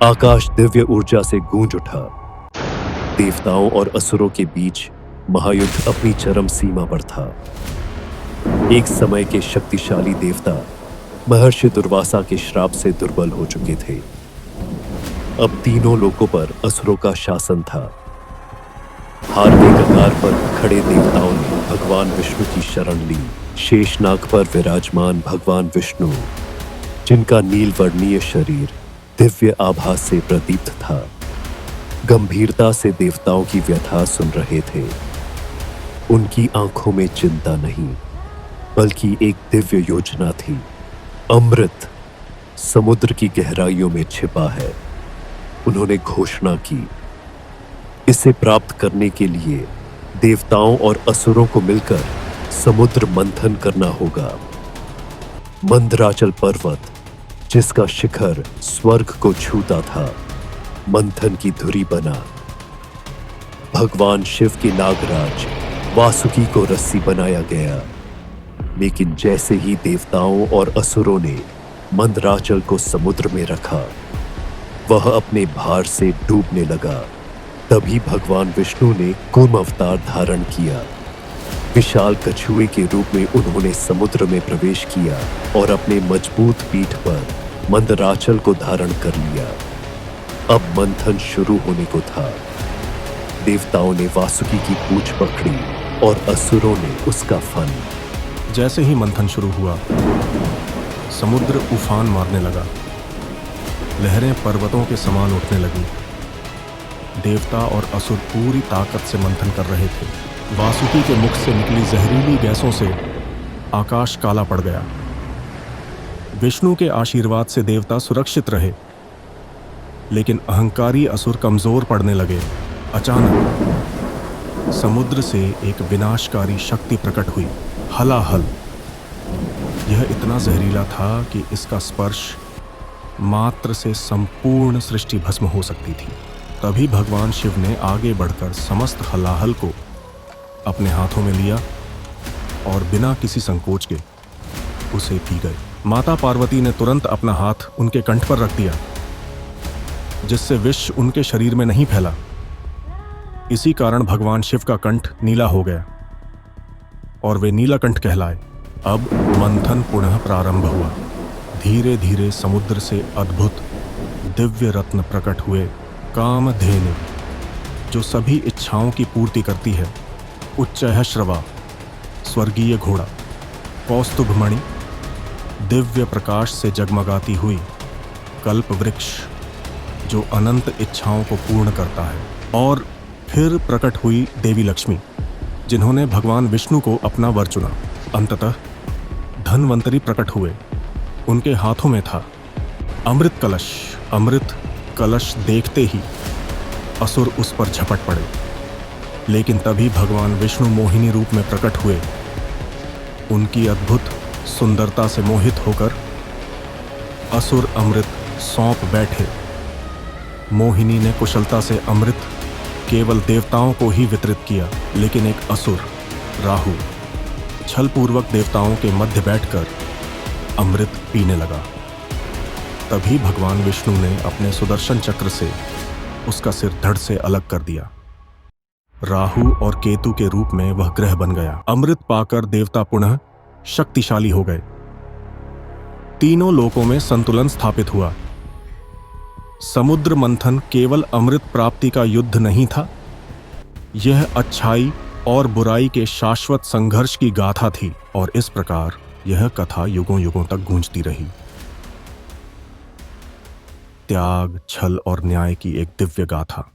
आकाश दिव्य ऊर्जा से गूंज उठा। देवताओं और असुरों के बीच महायुद्ध अपनी चरम सीमा पर था। एक समय के शक्तिशाली देवता महर्षि दुर्वासा के श्राप से दुर्बल हो चुके थे। अब तीनों लोकों पर असुरों का शासन था। हार के कगार पर खड़े देवताओं ने भगवान विष्णु की शरण ली। शेषनाग पर विराजमान भगवान विष्णु, जिनका नीलवर्णीय शरीर दिव्य आभा से प्रदीप्त था, गंभीरता से देवताओं की व्यथा सुन रहे थे। उनकी आंखों में चिंता नहीं, बल्कि एक दिव्य योजना थी। अमृत समुद्र की गहराइयों में छिपा है, उन्होंने घोषणा की। इसे प्राप्त करने के लिए देवताओं और असुरों को मिलकर समुद्र मंथन करना होगा। मंदराचल पर्वत, जिसका शिखर स्वर्ग को छूता था, मंथन की धुरी बना। भगवान शिव के नागराज वासुकी को रस्सी बनाया गया। लेकिन जैसे ही देवताओं और असुरों ने मंदराचल को समुद्र में रखा, वह अपने भार से डूबने लगा। तभी भगवान विष्णु ने कूर्म अवतार धारण किया। विशाल कछुए के रूप में उन्होंने समुद्र में प्रवेश किया और अपने मजबूत पीठ पर मंदराचल को धारण कर लिया। अब मंथन शुरू होने को था। देवताओं ने वासुकी की पूंछ पकड़ी और असुरों ने उसका फन। जैसे ही मंथन शुरू हुआ, समुद्र उफान मारने लगा। लहरें पर्वतों के समान उठने लगी। देवता और असुर पूरी ताकत से मंथन कर रहे थे। वासुकी के मुख से निकली जहरीली गैसों से आकाश काला पड़ गया। विष्णु के आशीर्वाद से देवता सुरक्षित रहे, लेकिन अहंकारी असुर कमजोर पड़ने लगे। अचानक समुद्र से एक विनाशकारी शक्ति प्रकट हुई, हलाहल। यह इतना जहरीला था कि इसका स्पर्श मात्र से संपूर्ण सृष्टि भस्म हो सकती थी। तभी भगवान शिव ने आगे बढ़कर समस्त हलाहल को अपने हाथों में लिया और बिना किसी संकोच के उसे पी गए। माता पार्वती ने तुरंत अपना हाथ उनके कंठ पर रख दिया, जिससे विष उनके शरीर में नहीं फैला। इसी कारण भगवान शिव का कंठ नीला हो गया और वे नीलकंठ कहलाए। अब मंथन पुनः प्रारंभ हुआ। धीरे धीरे समुद्र से अद्भुत दिव्य रत्न प्रकट हुए। कामधेनु, जो सभी इच्छाओं की पूर्ति करती है। उच्चैःश्रवा, स्वर्गीय घोड़ा। कौस्तुभमणि, दिव्य प्रकाश से जगमगाती हुई। कल्प वृक्ष, जो अनंत इच्छाओं को पूर्ण करता है। और फिर प्रकट हुई देवी लक्ष्मी, जिन्होंने भगवान विष्णु को अपना वर चुना। अंततः धन्वंतरी प्रकट हुए। उनके हाथों में था अमृत कलश। अमृत कलश देखते ही असुर उस पर झपट पड़े, लेकिन तभी भगवान विष्णु मोहिनी रूप में प्रकट हुए। उनकी अद्भुत सुंदरता से मोहित होकर असुर अमृत सौंप बैठे। मोहिनी ने कुशलता से अमृत केवल देवताओं को ही वितरित किया, लेकिन एक असुर राहु छलपूर्वक देवताओं के मध्य बैठकर अमृत पीने लगा। तभी भगवान विष्णु ने अपने सुदर्शन चक्र से उसका सिर धड़ से अलग कर दिया। राहु और केतु के रूप में वह ग्रह बन गया। अमृत पाकर देवता पुनः शक्तिशाली हो गए। तीनों लोकों में संतुलन स्थापित हुआ। समुद्र मंथन केवल अमृत प्राप्ति का युद्ध नहीं था, यह अच्छाई और बुराई के शाश्वत संघर्ष की गाथा थी। और इस प्रकार यह कथा युगों युगों तक गूंजती रही। त्याग, छल और न्याय की एक दिव्य गाथा।